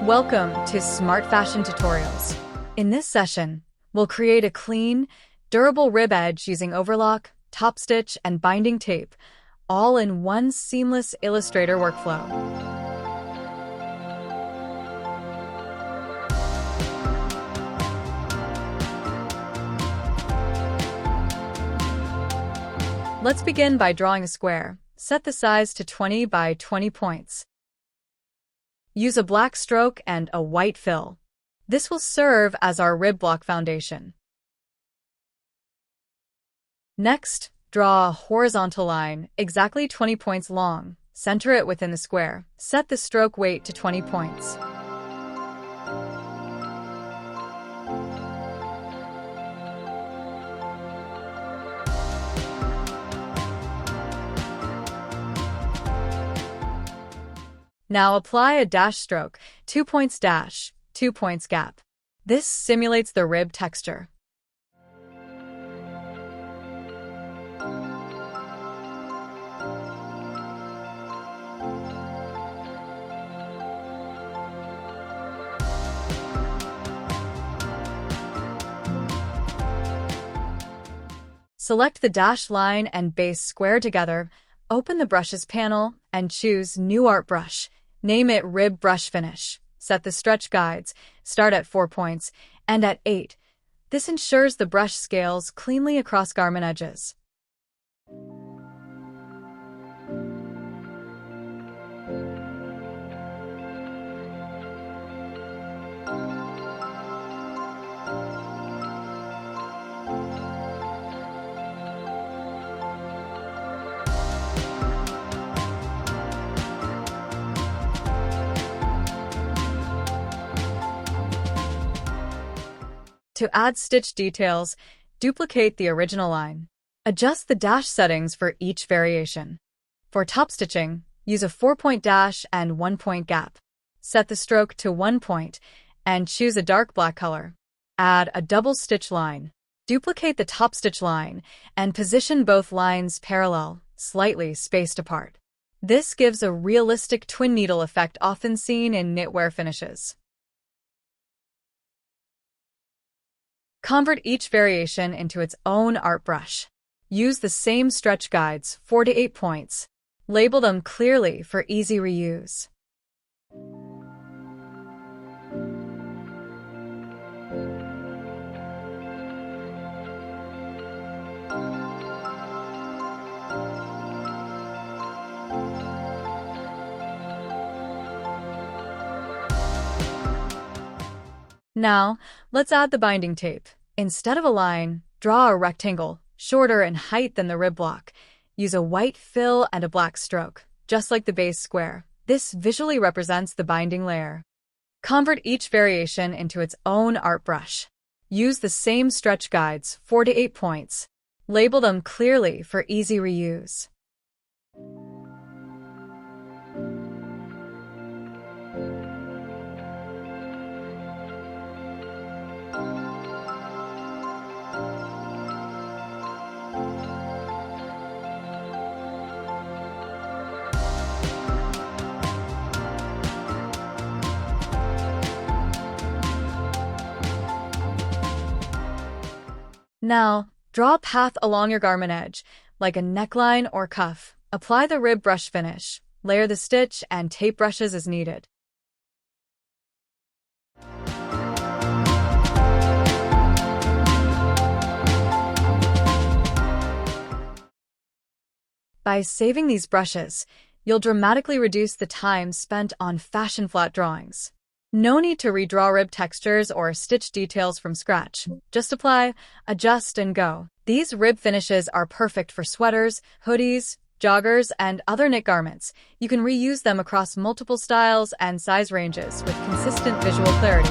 Welcome to Smart Fashion Tutorials. In this session, we'll create a clean, durable rib edge using overlock, Topstitch, and binding tape, all in one seamless Illustrator workflow. Let's begin by drawing a square. Set the size to 20 by 20 points. Use a black stroke and a white fill. This will serve as our rib block foundation. Next, draw a horizontal line, exactly 20 points long. Center it within the square. Set the stroke weight to 20 points. Now apply a dash stroke, 2 points dash, 2 points gap. This simulates the rib texture. Select the dash line and base square together. Open the Brushes panel and choose New Art Brush. Name it Rib Brush Finish. Set the stretch guides. Start at 4 points, end at 8. This ensures the brush scales cleanly across garment edges. To add stitch details, duplicate the original line. Adjust the dash settings for each variation. For top stitching, use a 4-point dash and 1-point gap. Set the stroke to 1 point and choose a dark black color. Add a double stitch line. Duplicate the top stitch line and position both lines parallel, slightly spaced apart. This gives a realistic twin needle effect often seen in knitwear finishes. Convert each variation into its own art brush. Use the same stretch guides, 4 to 8 points. Label them clearly for easy reuse. Now, let's add the binding tape. Instead of a line, draw a rectangle, shorter in height than the rib block. Use a white fill and a black stroke, just like the base square. This visually represents the binding layer. Convert each variation into its own art brush. Use the same stretch guides, 4 to 8 points. Label them clearly for easy reuse. Now, draw a path along your garment edge, like a neckline or cuff. Apply the rib brush finish. Layer the stitch and tape brushes as needed. By saving these brushes, you'll dramatically reduce the time spent on fashion flat drawings. No need to redraw rib textures or stitch details from scratch. Just apply, adjust, and go. These rib finishes are perfect for sweaters, hoodies, joggers, and other knit garments. You can reuse them across multiple styles and size ranges with consistent visual clarity.